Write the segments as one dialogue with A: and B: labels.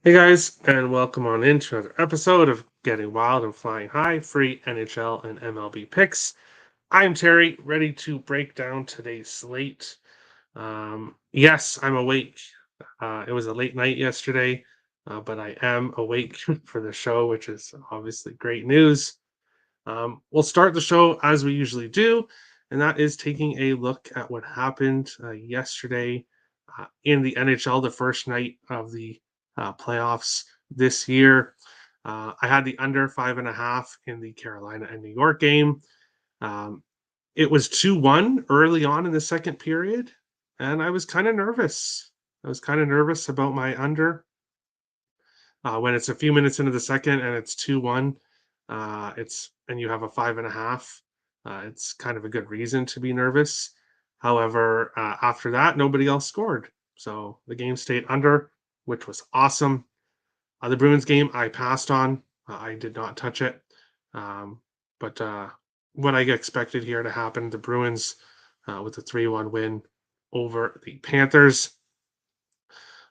A: Hey guys, and welcome on into another episode of Getting Wild and Flying High, free NHL and MLB picks. I'm Terry, ready to break down today's slate. Yes, I'm awake. It was a late night yesterday, but I am awake for the show, which is obviously great news. We'll start the show as we usually do, and that is taking a look at what happened yesterday in the NHL, the first night of the playoffs this year. I had the under 5.5 in the Carolina and New York game. Um, it was 2-1 early on in the second period, and I was kind of nervous. I was kind of nervous about my under when it's a few minutes into the second and it's 2-1. It's and you have a 5.5. It's kind of a good reason to be nervous. However, after that, nobody else scored, so the game stayed under, which was awesome. The Bruins game, I passed on. I did not touch it. Um, but what I expected here to happen, the Bruins with a 3-1 win over the Panthers.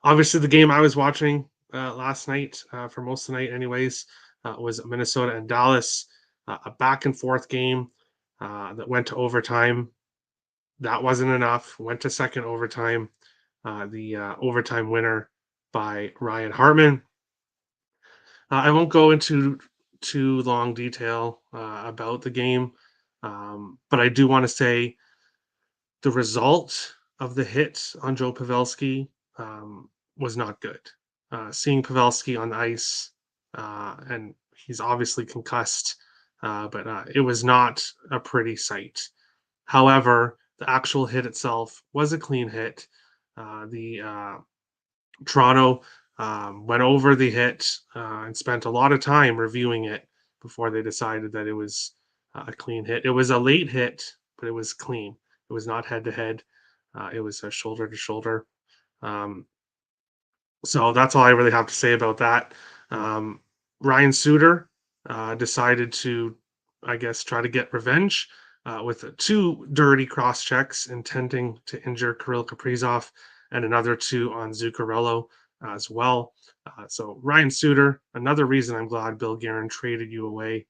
A: Obviously, the game I was watching last night, for most of the night, anyways, was Minnesota and Dallas, a back and forth game that went to overtime. That wasn't enough. Went to second overtime. The overtime winner by Ryan Hartman. I won't go into too long detail about the game, but I do want to say the result of the hit on Joe Pavelski was not good. Seeing Pavelski on the ice, and he's obviously concussed, but it was not a pretty sight. However, the actual hit itself was a clean hit. The Toronto went over the hit and spent a lot of time reviewing it before they decided that it was a clean hit. It was a late hit, but it was clean. It was not head to head. It was a shoulder to shoulder. Um, so that's all I really have to say about that. Um, Ryan Suter decided to, I guess, try to get revenge with two dirty cross checks intending to injure Kirill Kaprizov and another two on Zuccarello as well. So Ryan Suter, another reason I'm glad Bill Guerin traded you away.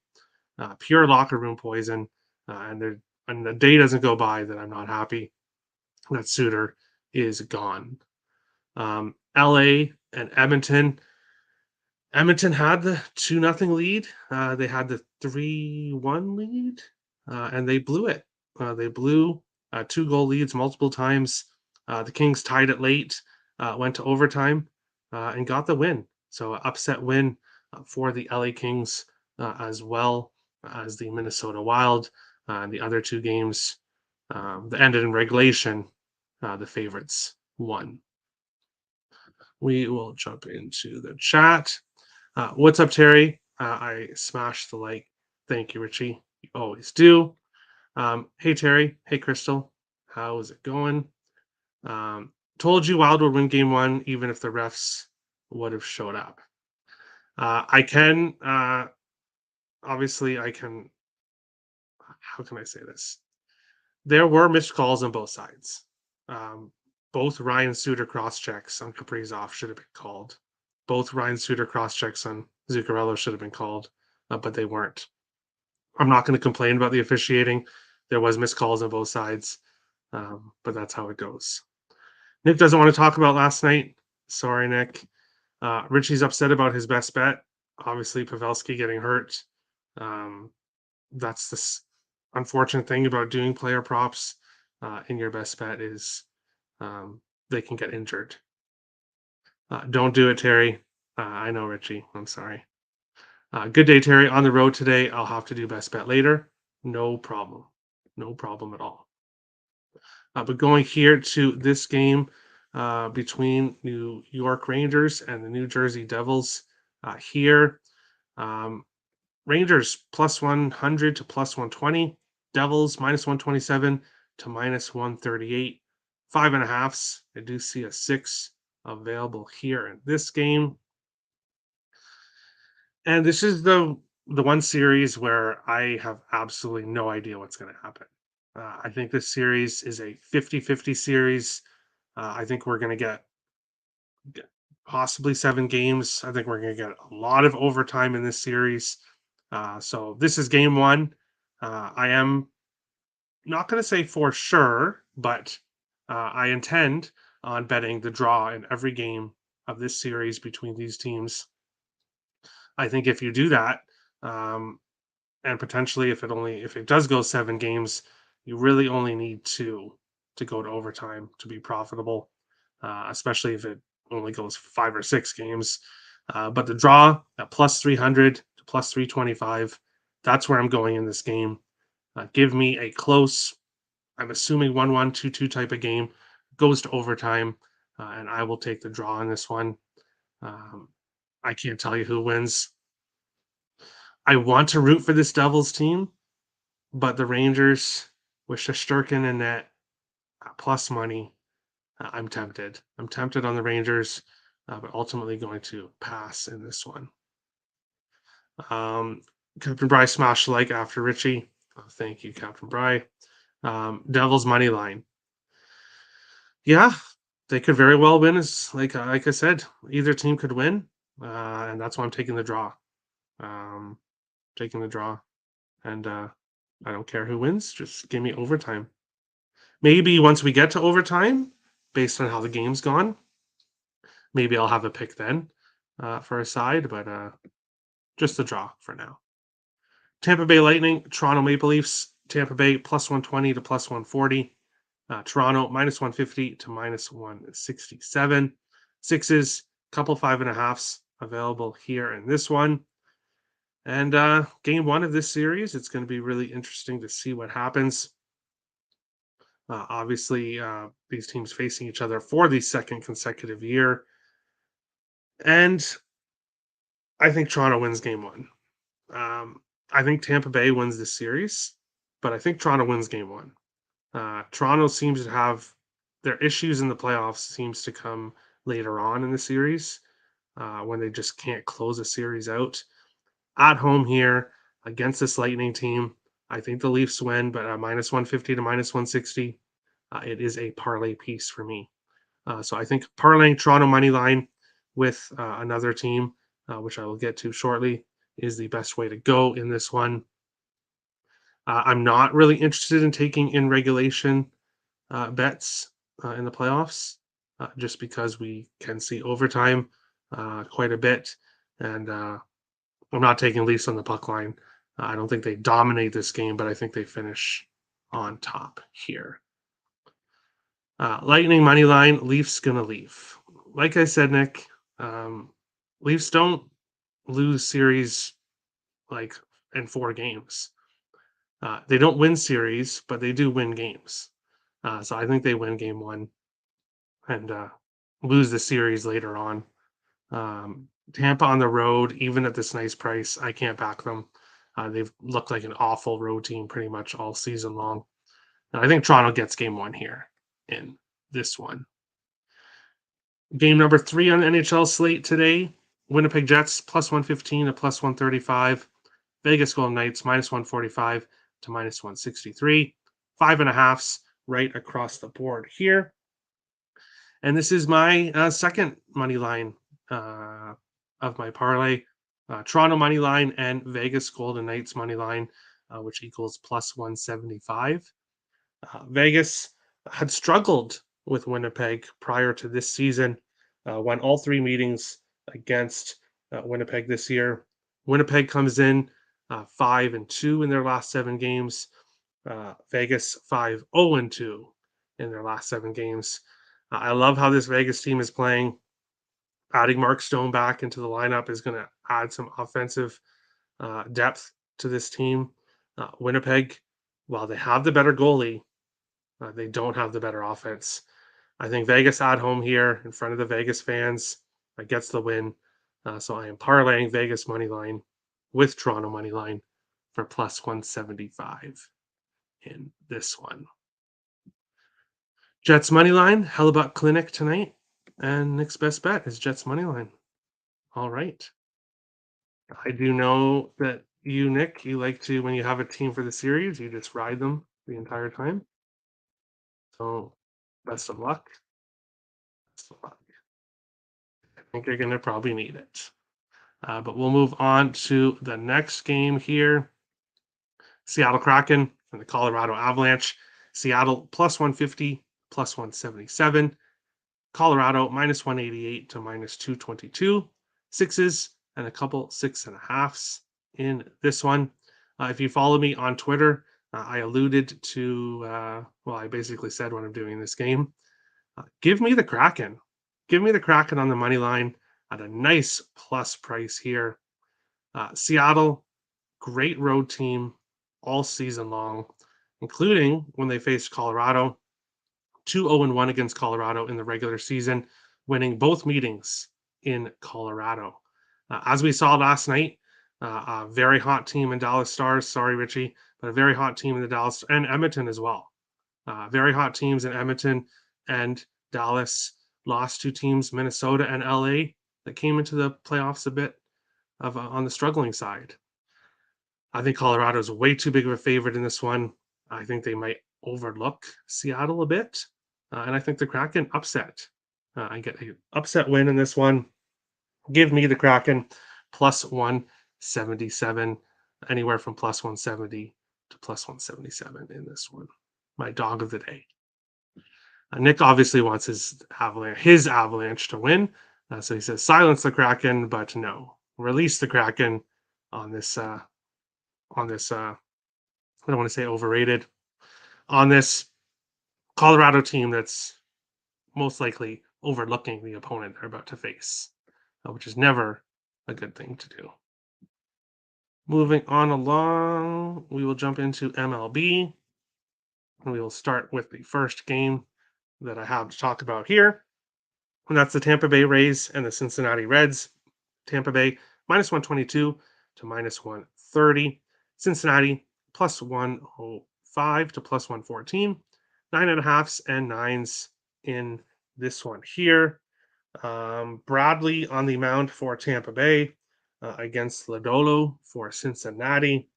A: Pure locker room poison, and the day doesn't go by that I'm not happy that Suter is gone. LA and Edmonton. Edmonton had the 2-0 lead. They had the 3-1 lead, and they blew it. They blew two-goal leads multiple times. The Kings tied it late, went to overtime, and got the win. So, upset win for the LA Kings as well as the Minnesota Wild. And the other two games that ended in regulation, the favorites won. We will jump into the chat. What's up, Terry? I smashed the like. Thank you, Richie. You always do. Hey, Terry. Hey, Crystal. How is it going? Told you Wild would win game one, even if the refs would have showed up. I can, obviously, I can, how can I say this? There were missed calls on both sides. Um, both Ryan Suter cross checks on Kaprizov should have been called. Both Ryan Suter cross checks on Zuccarello should have been called, but they weren't. I'm not going to complain about the officiating. There was missed calls on both sides, but that's how it goes. Nick doesn't want to talk about last night. Sorry, Nick. Richie's upset about his best bet. Obviously, Pavelski getting hurt. Um, that's this unfortunate thing about doing player props in your best bet is they can get injured. Don't do it, Terry. I know, Richie. I'm sorry. Good day, Terry. On the road today. I'll have to do best bet later. No problem. No problem at all. But going here to this game between New York Rangers and the New Jersey Devils here. Um, Rangers plus 100 to plus 120. Devils minus 127 to minus 138. 5.5s. I do see a 6 available here in this game. And this is the one series where I have absolutely no idea what's going to happen. I think this series is a 50-50 series. I think we're going to get possibly 7 games. I think we're going to get a lot of overtime in this series. So this is game one. I am not going to say for sure, but I intend on betting the draw in every game of this series between these teams. I think if you do that, um, and potentially if it does go 7 games, you really only need two to go to overtime to be profitable, especially if it only goes 5 or 6 games. But the draw at plus 300 to plus 325, that's where I'm going in this game. Give me a close, I'm assuming 1-1, 2-2 type of game, goes to overtime, and I will take the draw on this one. Um, I can't tell you who wins. I want to root for this Devils team, but the Rangers with Shesterkin and net plus money, I'm tempted. I'm tempted on the Rangers, but ultimately going to pass in this one. Um, Captain Bry smash like after Richie. Oh, thank you, Captain Bry. Devils money line. Yeah, they could very well win. As like I said, either team could win, and that's why I'm taking the draw. Um, taking the draw, and I don't care who wins. Just give me overtime. Maybe once we get to overtime, based on how the game's gone, maybe I'll have a pick then for a side, but just a draw for now. Tampa Bay Lightning, Toronto Maple Leafs, Tampa Bay plus 120 to plus 140. Toronto minus 150 to minus 167. Sixes, couple 5.5s available here in this one. And game one of this series, it's going to be really interesting to see what happens. Obviously, these teams facing each other for the second consecutive year. And I think Toronto wins game one. I think Tampa Bay wins this series, but I think Toronto wins game one. Toronto seems to have their issues in the playoffs seems to come later on in the series when they just can't close a series out. At home here against this Lightning team, I think the Leafs win, but minus 150 to minus 160, it is a parlay piece for me. So I think parlaying Toronto money line with another team, which I will get to shortly, is the best way to go in this one. I'm not really interested in taking in regulation bets in the playoffs, just because we can see overtime quite a bit, and I'm not taking Leafs on the puck line. I don't think they dominate this game, but I think they finish on top here. Lightning money line, Leafs gonna leave. Like I said, Nick, Leafs don't lose series like in 4 games. They don't win series, but they do win games. So I think they win game one and lose the series later on. Tampa on the road, even at this nice price, I can't back them. They've looked like an awful road team pretty much all season long. And I think Toronto gets game one here in this one. Game number 3 on the NHL slate today. Winnipeg Jets plus 115 to plus 135. Vegas Golden Knights minus 145 to minus 163. 5.5s right across the board here. And this is my second money line of my parlay. Toronto money line and Vegas Golden Knights money line, which equals plus 175. Vegas had struggled with Winnipeg prior to this season, won all 3 meetings against Winnipeg this year. Winnipeg comes in 5-2 in their last 7 games. Vegas 5-0-2 in their last 7 games. I love how this Vegas team is playing. Adding Mark Stone back into the lineup is going to add some offensive depth to this team. Winnipeg, while they have the better goalie, they don't have the better offense. I think Vegas at home here in front of the Vegas fans gets the win. So I am parlaying Vegas money line with Toronto money line for plus 175 in this one. Jets money line, Hellebuck Clinic tonight. And Nick's best bet is Jets money line. All right. I do know that you, Nick, you like to, when you have a team for the series, you just ride them the entire time. So best of luck. Best of luck. think you're going to probably need it. But we'll move on to the next game here. Seattle Kraken and the Colorado Avalanche. Seattle plus 150, plus 177. Colorado minus 188 to minus 222. Sixes and a couple 6.5s in this one. If you follow me on Twitter, I alluded to, I basically said when I'm doing this game, give me the Kraken. Give me the Kraken on the money line at a nice plus price here. Seattle, great road team all season long, including when they faced Colorado. 2-0-1 against Colorado in the regular season, winning both meetings in Colorado. As we saw last night, a very hot team in Dallas Stars. Sorry, Richie, but a very hot team in the Dallas and Edmonton as well. Very hot teams in Edmonton and Dallas. Lost two teams, Minnesota and LA, that came into the playoffs a bit of on the struggling side. I think Colorado is way too big of a favorite in this one. I think they might overlook Seattle a bit. And I think the Kraken upset. I get an upset win in this one. Give me the Kraken plus 177, anywhere from plus 170 to plus 177 in this one. My dog of the day. Nick obviously wants his Avalanche to win. So he says silence the Kraken, but no, release the Kraken on this. I don't want to say overrated. On this Colorado team that's most likely overlooking the opponent they're about to face, which is never a good thing to do. Moving on along, we will jump into MLB. And we will start with the first game that I have to talk about here. And that's the Tampa Bay Rays and the Cincinnati Reds. Tampa Bay minus 122 to minus 130. Cincinnati plus 105 to plus 114. 9.5s and 9s in this one here. Bradley on the mound for Tampa Bay against Lodolo for Cincinnati.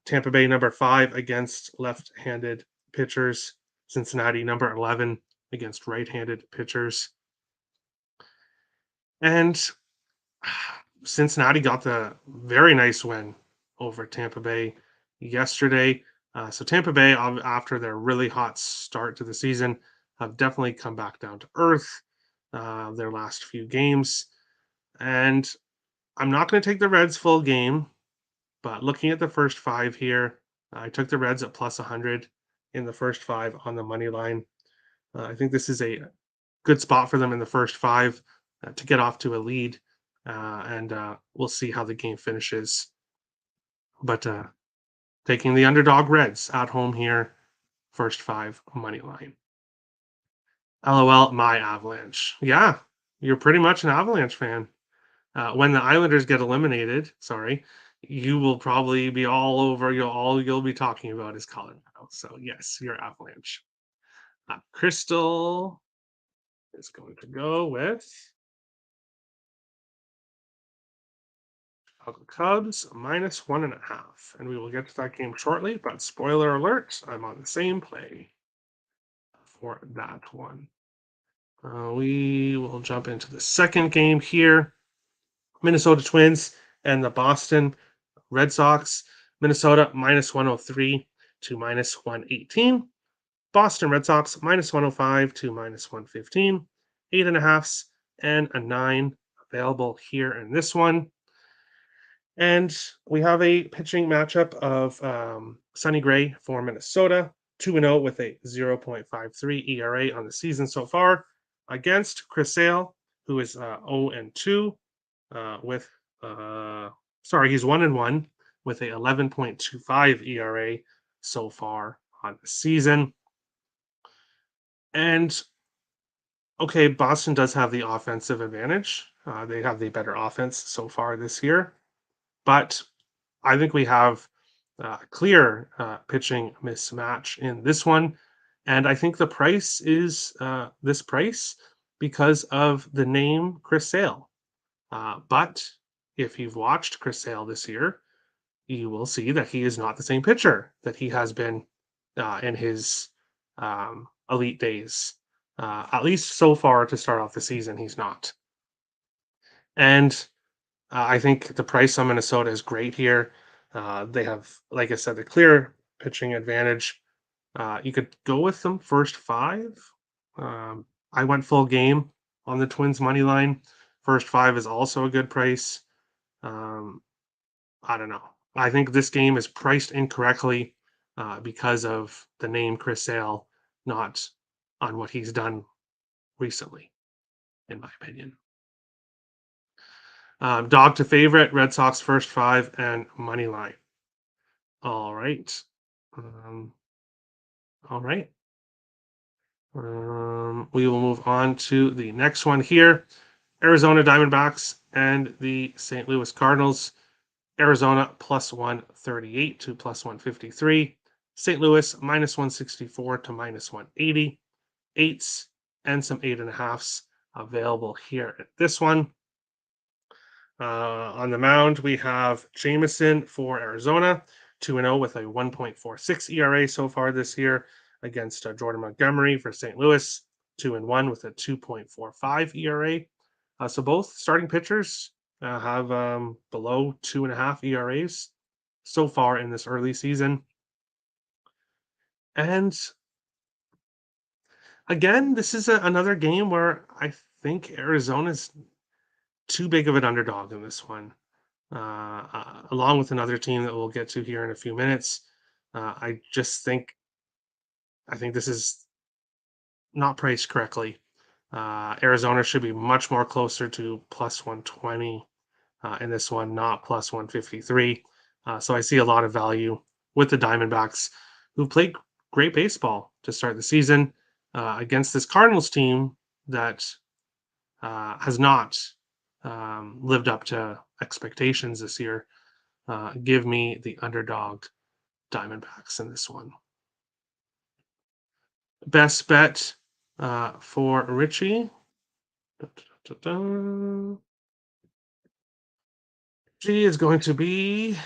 A: Tampa Bay number 5 against left-handed pitchers. Cincinnati number 11 against right-handed pitchers. And Cincinnati got the very nice win over Tampa Bay yesterday. So Tampa Bay, after their really hot start to the season, have definitely come back down to earth their last few games. And I'm not going to take the Reds full game, but looking at the first 5 here, I took the Reds at plus 100 in the first 5 on the money line. I think this is a good spot for them in the first 5 to get off to a lead, and we'll see how the game finishes. But taking the underdog Reds at home here, first 5 money line. LOL, my Avalanche. Yeah, you're pretty much an Avalanche fan. When the Islanders get eliminated, you will probably be all over. You'll be talking about is Colorado. So yes, you're Avalanche. Crystal is going to go with Chicago Cubs minus 1.5, and we will get to that game shortly. But spoiler alert, I'm on the same play for that one. We will jump into the second game here. Minnesota Twins and the Boston Red Sox. Minnesota minus 103 to minus 118. Boston Red Sox minus 105 to minus 115. 8.5s and a 9 available here in this one. And we have a pitching matchup of Sonny Gray for Minnesota, 2-0 with a 0.53 ERA on the season so far, against Chris Sale, who is 0-2 with he's 1-1 with a 11.25 ERA so far on the season. And okay, Boston does have the offensive advantage. They have the better offense so far this year. But I think we have a clear pitching mismatch in this one. And I think the price is this price because of the name Chris Sale. But if you've watched Chris Sale this year, you will see that he is not the same pitcher that he has been in his elite days. At least so far to start off the season, he's not. And I think the price on Minnesota is great here. They have, like I said, the clear pitching advantage. You could go with them first five. I went full game on the Twins money line. First five is also a good price. Um, I don't know. I think this game is priced incorrectly because of the name Chris Sale, not on what he's done recently, in my opinion. Dog to favorite, Red Sox first five and money line. All right. Um, all right. We will move on to the next one here. Arizona Diamondbacks and the St. Louis Cardinals. Arizona plus 138 to plus 153. St. Louis minus 164 to minus 180. Eights and some 8.5s available here at this one. On the mound, we have Jameson for Arizona, 2-0 with a 1.46 ERA so far this year against Jordan Montgomery for St. Louis, 2-1 with a 2.45 ERA. So both starting pitchers have below 2.5 ERAs so far in this early season. And again, this is another game where I think Arizona's too big of an underdog in this one. Along with another team that we'll get to here in a few minutes. I just think this is not priced correctly. Arizona should be much more closer to plus 120 in this one, not plus 153. So I see a lot of value with the Diamondbacks, who played great baseball to start the season against this Cardinals team that has not lived up to expectations this year. Give me the underdog Diamondbacks in this one. Best bet for Richie. Richie is going to be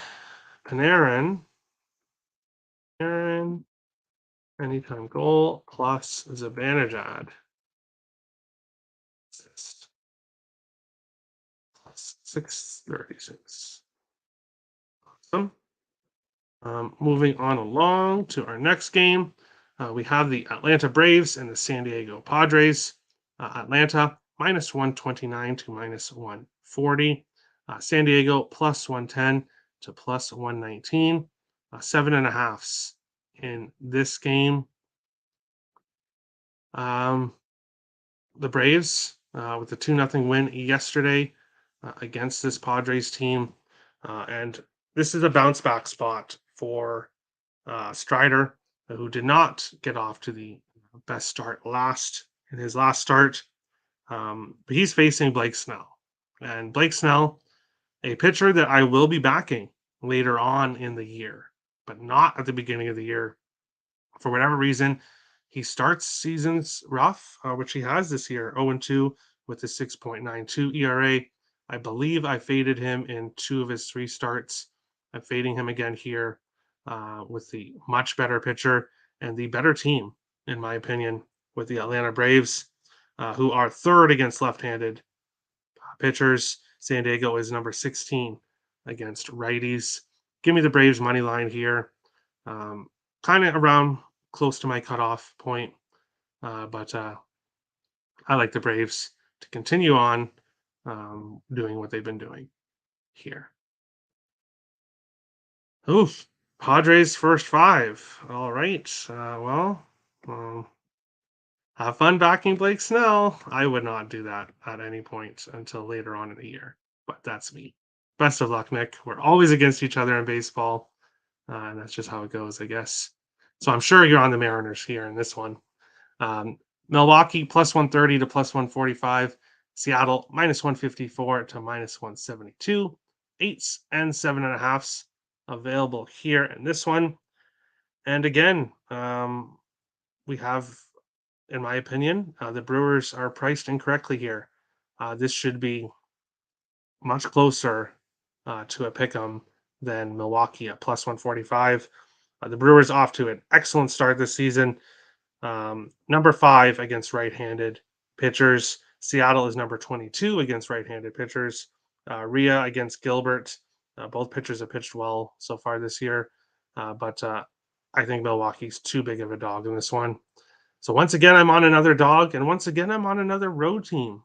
A: Panarin. Panarin, anytime goal plus Zibanejad. Plus 636. Awesome. Moving on along to our next game, we have the Atlanta Braves and the San Diego Padres. Atlanta minus 129 to minus 140. San Diego plus 110 to plus 119. 7.5s in this game. The Braves with a 2-0 win yesterday against this Padres team. And this is a bounce back spot for Strider, who did not get off to the best start in his last start. But he's facing Blake Snell. And Blake Snell, a pitcher that I will be backing later on in the year, but not at the beginning of the year. For whatever reason, he starts seasons rough, which he has this year, 0-2 with a 6.92 ERA. I believe I faded him in 2 of his 3 starts. I'm fading him again here with the much better pitcher and the better team, in my opinion, with the Atlanta Braves, who are third against left-handed pitchers. San Diego is number 16 against righties. Give me the Braves money line here. Kind of around close to my cutoff point, but I like the Braves to continue on doing what they've been doing here. Oof, Padres first 5. All right. Have fun backing Blake Snell. I would not do that at any point until later on in the year, but that's me. Best of luck, Nick. We're always against each other in baseball, and that's just how it goes, I guess. So I'm sure you're on the Mariners here in this one. Milwaukee plus 130 to plus 145. Seattle minus 154 to minus 172. 8s and 7.5s available here in this one. And again, we have, in my opinion, the Brewers are priced incorrectly here. This should be much closer to a pick 'em than Milwaukee at plus 145. The Brewers off to an excellent start this season. Number 5 against right-handed pitchers. Seattle is number 22 against right-handed pitchers. Rhea against Gilbert. Both pitchers have pitched well so far this year, but I think Milwaukee's too big of a dog in this one. So once again, I'm on another dog, and once again, I'm on another road team.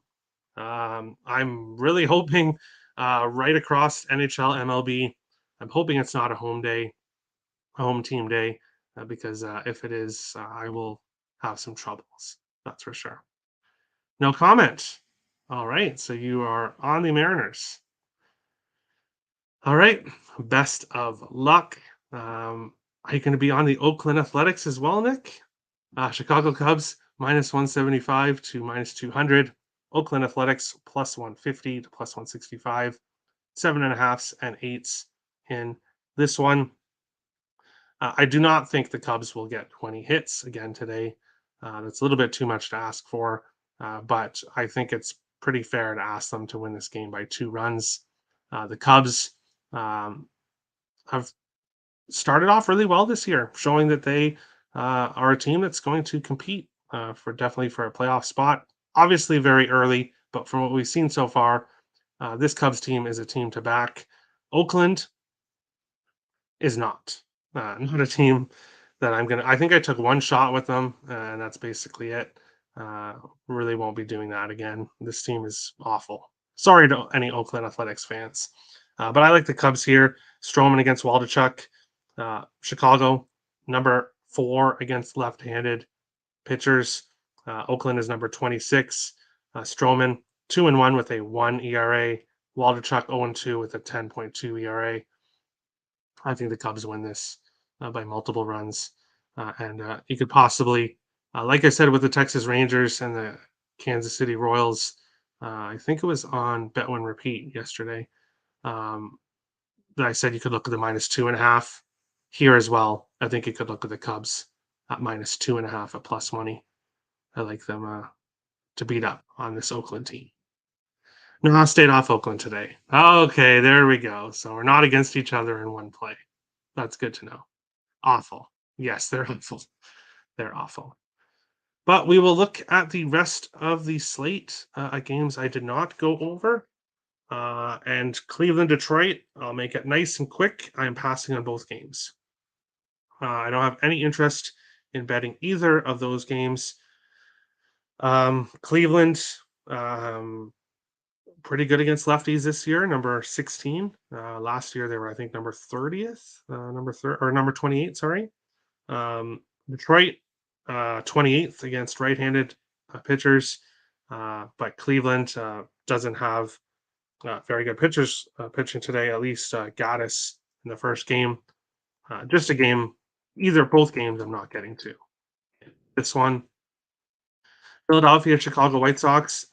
A: I'm really hoping right across NHL, MLB. I'm hoping it's not a home team day, because if it is, I will have some troubles. That's for sure. No comment. All right, so you are on the Mariners. All right, best of luck. Are you going to be on the Oakland Athletics as well, Nick? Chicago Cubs -175 to -200. Oakland Athletics +150 to +165. 7.5s and 8s in this one. I do not think the Cubs will get 20 hits again today. That's a little bit too much to ask for, but I think it's pretty fair to ask them to win this game by 2 runs. The Cubs have started off really well this year, showing that they are a team that's going to compete definitely for a playoff spot. Obviously, very early, but from what we've seen so far, this Cubs team is a team to back. Oakland is not a team that I think I took one shot with them, and that's basically it. Really won't be doing that again. This team is awful. Sorry to any Oakland Athletics fans, but I like the Cubs here. Stroman against Waldichuk. Chicago, number 4 against left-handed pitchers. Oakland is number 26. Stroman 2-1 with a 1 ERA. Waldichuk 0-2 with a 10.2 ERA. I think the Cubs win this by multiple runs, and you could possibly, like I said, with the Texas Rangers and the Kansas City Royals. I think it was on Bet Win Repeat yesterday. That I said you could look at the -2.5 here as well. I think you could look at the Cubs at -2.5 at plus money. I like them to beat up on this Oakland team. No, I stayed off Oakland today. Okay, there we go. So we're not against each other in one play. That's good to know. Awful. Yes, they're awful. They're awful. But we will look at the rest of the slate games I did not go over. And Cleveland, Detroit, I'll make it nice and quick. I am passing on both games. I don't have any interest in betting either of those games. Cleveland, pretty good against lefties this year, number 16. Last year they were, I think, number 30th, number 28. Sorry. Detroit, 28th against right-handed pitchers, but Cleveland doesn't have very good pitchers pitching today. At least Gaddis in the first game. Just a game, both games I'm not getting to. This one, Philadelphia, Chicago White Sox.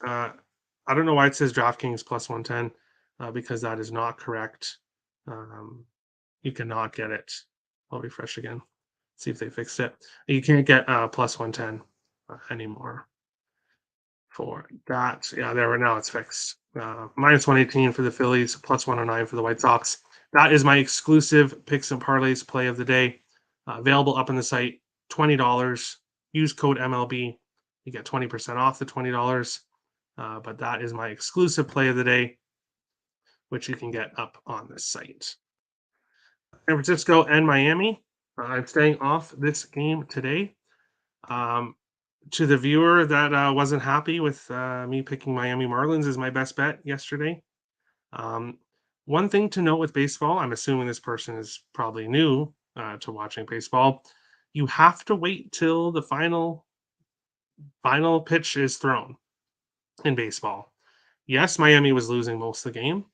A: I don't know why it says DraftKings +110 because that is not correct. You cannot get it. I'll refresh again. See if they fixed it. You can't get +110 anymore for that. Yeah, there now it's fixed. -118 for the Phillies, +109 for the White Sox. That is my exclusive picks and parlays play of the day. Available up on the site, $20. Use code MLB. You get 20% off the $20. But that is my exclusive play of the day, which you can get up on the site. San Francisco and Miami. I'm staying off this game today. To the viewer that wasn't happy with me picking Miami Marlins as my best bet yesterday. One thing to note with baseball, I'm assuming this person is probably new to watching baseball. You have to wait till the final pitch is thrown in baseball. Yes, Miami was losing most of the game,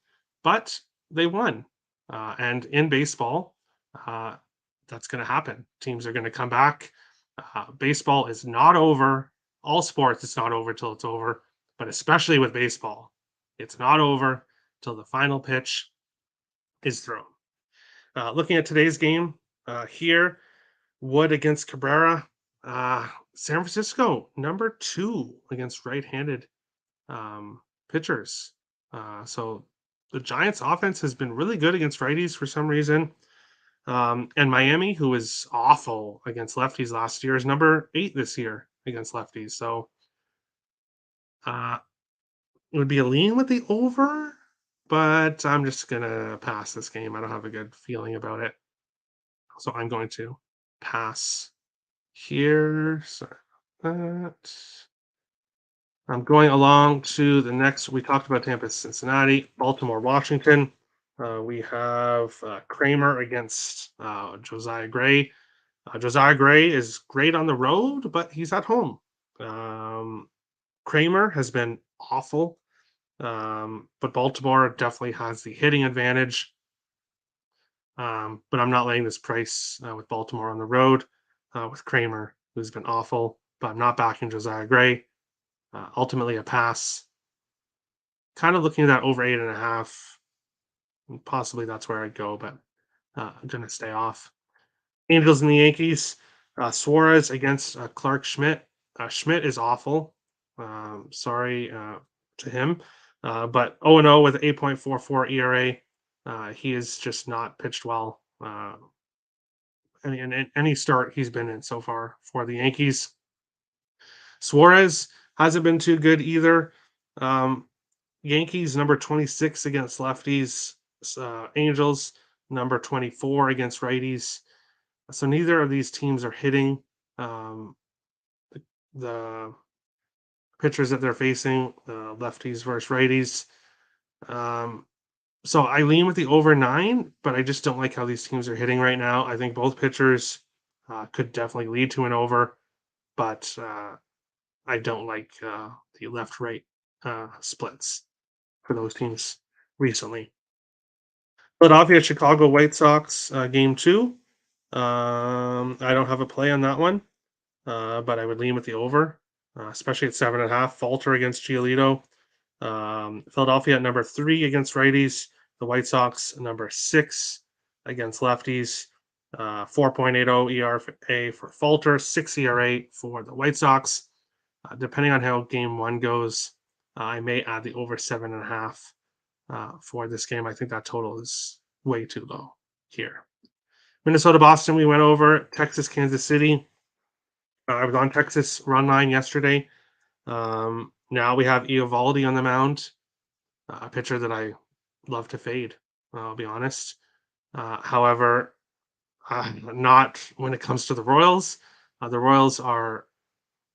A: but they won. And in baseball, that's going to happen. Teams are going to come back. Baseball is not over. All sports, it's not over till it's over, but especially with baseball, it's not over till the final pitch is thrown. Looking at today's game here, Wood against Cabrera. San Francisco, number 2 against right-handed pitchers. So the Giants' offense has been really good against righties for some reason. And Miami, who was awful against lefties last year, is number 8 this year against lefties. So would be a lean with the over, but I'm just gonna pass this game. I don't have a good feeling about it, so I'm going to pass here. Sorry about that. I'm going along to the next. We talked about Tampa, Cincinnati, Baltimore, Washington. We have Kramer against Josiah Gray. Josiah Gray is great on the road, but he's at home. Kramer has been awful, but Baltimore definitely has the hitting advantage. But I'm not laying this price with Baltimore on the road with Kramer, who's been awful. But I'm not backing Josiah Gray. Ultimately, a pass. Kind of looking at that over 8.5. Possibly that's where I'd go, but I'm going to stay off. Angels and the Yankees. Suarez against Clark Schmidt. Schmidt is awful. Sorry to him. But 0-0 with 8.44 ERA. He has just not pitched well. Any start he's been in so far for the Yankees. Suarez hasn't been too good either. Yankees number 26 against lefties. Angels number 24 against righties. So neither of these teams are hitting the pitchers that they're facing, lefties versus righties. So I lean with the over 9, but I just don't like how these teams are hitting right now. I think both pitchers could definitely lead to an over, but I don't like the left-right splits for those teams recently. Philadelphia, Chicago White Sox, game 2. I don't have a play on that one, but I would lean with the over, especially at 7.5. Falter against Giolito. Philadelphia at number 3 against righties. The White Sox number 6 against lefties. 4.80 ERA for Falter, 6 ERA for the White Sox. Depending on how game 1 goes, I may add the over 7.5 for this game. I think that total is way too low here. Minnesota, Boston, we went over. Texas, Kansas City. I was on Texas run line yesterday. Now we have Eovaldi on the mound, a pitcher that I love to fade, I'll be honest. However, not when it comes to the Royals. The Royals are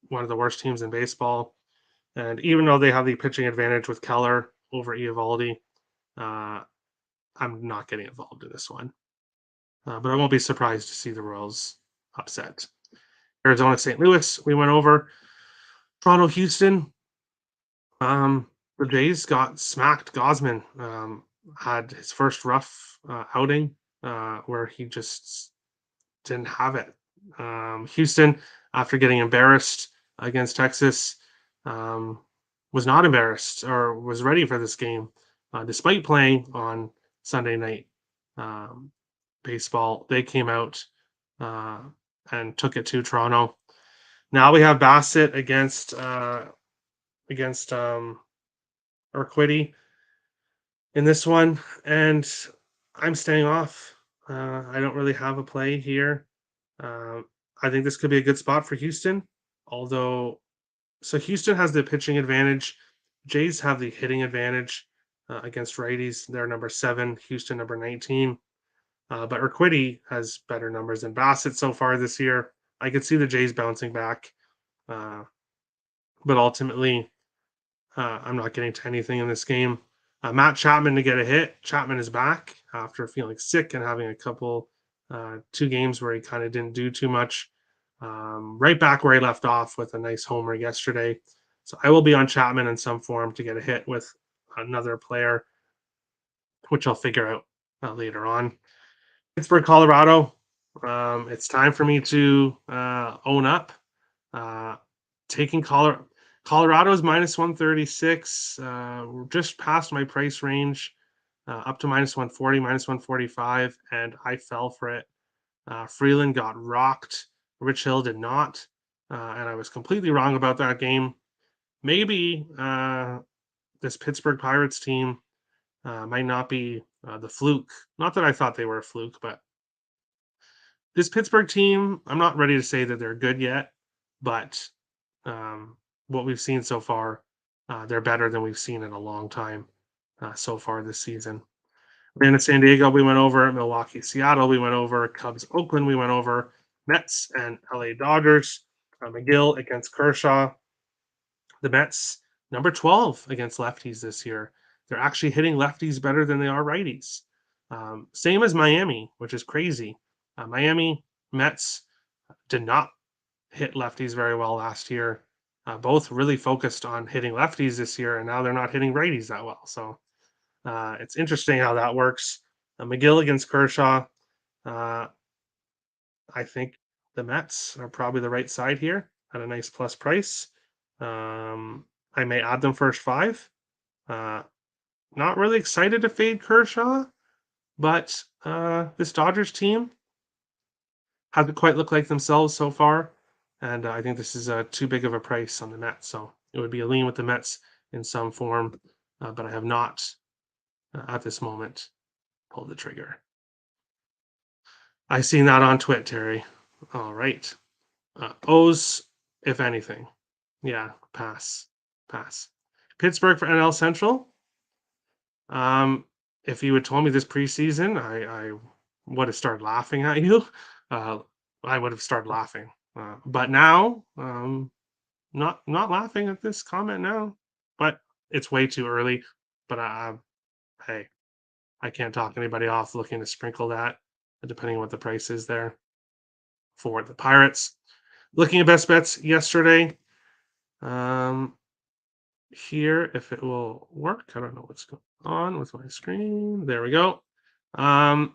A: one of the worst teams in baseball. And even though they have the pitching advantage with Keller over Eovaldi, I'm not getting involved in this one. But I won't be surprised to see the Royals upset. Arizona, St. Louis, we went over. Toronto, Houston. The Jays got smacked. Gosman had his first rough outing where he just didn't have it. Houston, after getting embarrassed against Texas, was not embarrassed or was ready for this game, despite playing on Sunday night baseball. They came out and took it to Toronto. Now we have Bassett against Urquidy in this one, and I'm staying off. I don't really have a play here. I think this could be a good spot for Houston, although Houston has the pitching advantage. Jays have the hitting advantage against righties. They're number 7, Houston number 19. But Urquidy has better numbers than Bassett so far this year. I could see the Jays bouncing back, but ultimately, I'm not getting to anything in this game. Matt Chapman to get a hit. Chapman is back after feeling sick and having a couple, 2 games where he kind of didn't do too much. Right back where he left off with a nice homer yesterday. So I will be on Chapman in some form to get a hit with another player, which I'll figure out later on. Pittsburgh, Colorado. It's time for me to own up. Taking Colorado's minus 136. We're just past my price range, up to minus 140, minus 145, and I fell for it. Freeland got rocked. Rich Hill did not, and I was completely wrong about that game. Maybe this Pittsburgh Pirates team might not be the fluke. Not that I thought they were a fluke, but this Pittsburgh team, I'm not ready to say that they're good yet, but what we've seen so far, they're better than we've seen in a long time so far this season. Atlanta, San Diego, we went over. Milwaukee, Seattle, we went over. Cubs, Oakland, we went over. Mets and LA Dodgers. McGill against Kershaw. The Mets, number 12 against lefties this year. They're actually hitting lefties better than they are righties. Same as Miami, which is crazy. Miami Mets did not hit lefties very well last year. Both really focused on hitting lefties this year, and now they're not hitting righties that well. So it's interesting how that works. McGill against Kershaw. Uh, I think the Mets are probably the right side here at a nice plus price. I may add them first five. Uh, Not really excited to fade Kershaw, but this Dodgers team hasn't quite looked like themselves so far. And I think this is too big of a price on the Mets. So it would be a lean with the Mets in some form, but I have not at this moment pulled the trigger. I seen that on Twitter, Terry. All right. O's, if anything. Yeah, pass. Pittsburgh for NL Central. If you had told me this preseason, I would have started laughing at you. I would have started laughing. But now, not laughing at this comment now. But it's way too early. But hey, I can't talk anybody off looking to sprinkle that, depending on what the price is there for the Pirates. Looking at best bets yesterday. Here, if it will work, I don't know what's going on with my screen. There we go. I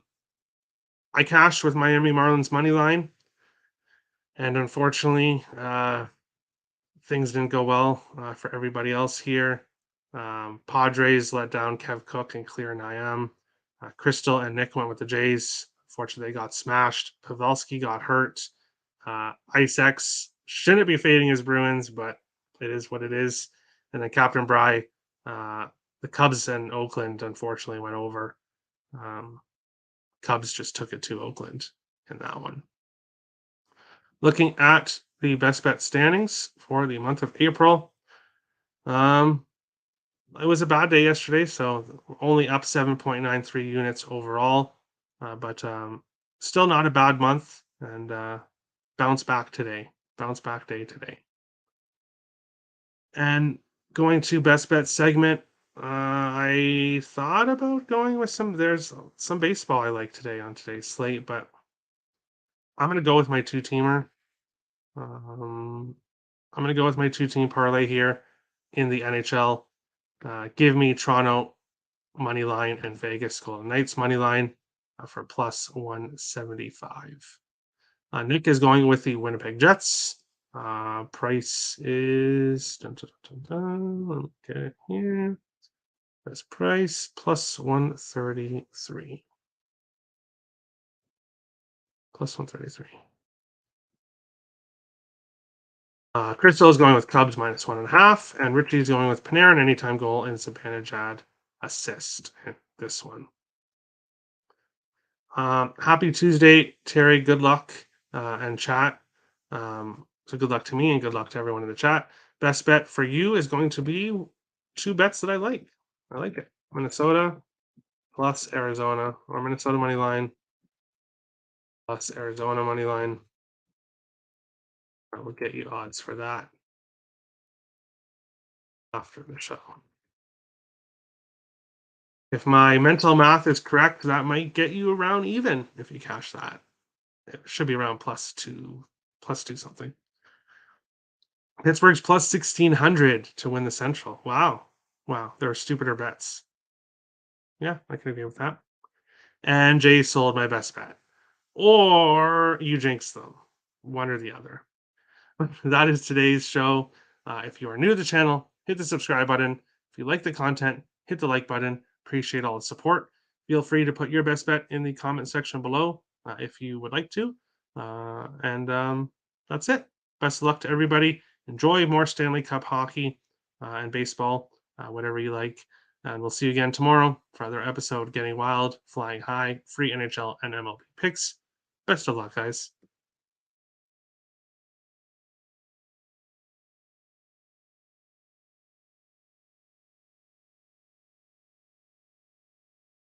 A: cashed with Miami Marlins money line, and unfortunately, things didn't go well for everybody else here. Padres let down Kev Cook and Clear Niam. Crystal and Nick went with the Jays. Unfortunately, they got smashed. Pavelski got hurt. Ice X shouldn't be fading his Bruins, but it is what it is. And then Captain Bry, the Cubs and Oakland unfortunately went over. Cubs just took it to Oakland in that one. Looking at the best bet standings for the month of April, it was a bad day yesterday, so only up 7.93 units overall, but still not a bad month, and bounce back day today. And going to best bet segment, I thought about going with there's some baseball I like today on today's slate, but I'm going to go with my two-teamer. I'm going to go with my two-team parlay here in the NHL. Give me Toronto money line and Vegas Golden Knights money line for plus 175. Nick is going with the Winnipeg Jets. Price is let me get it here. Best price plus 133. Plus 133. Crystal is going with Cubs minus 1.5, and Richie is going with Panarin anytime goal and Zibanejad assist in this one. Happy Tuesday, Terry. Good luck and chat. So good luck to me and good luck to everyone in the chat. Best bet for you is going to be two bets that I like. I like it. Minnesota plus Arizona, or Minnesota money line plus Arizona money line. I will get you odds for that after the show. If my mental math is correct, that might get you around even if you cash that. It should be around plus two something. Pittsburgh's plus 1,600 to win the Central. Wow. There are stupider bets. Yeah, I can agree with that. And Jay sold my best bet. Or you jinxed them. One or the other. That is today's show. If you are new to the channel, hit the subscribe button. If you like the content, hit the like button. Appreciate all the support. Feel free to put your best bet in the comment section below if you would like to. And that's it. Best of luck to everybody. Enjoy more Stanley Cup hockey and baseball, whatever you like. And we'll see you again tomorrow for another episode Getting Wild, Flying High, free NHL and MLB picks. Best of luck, guys.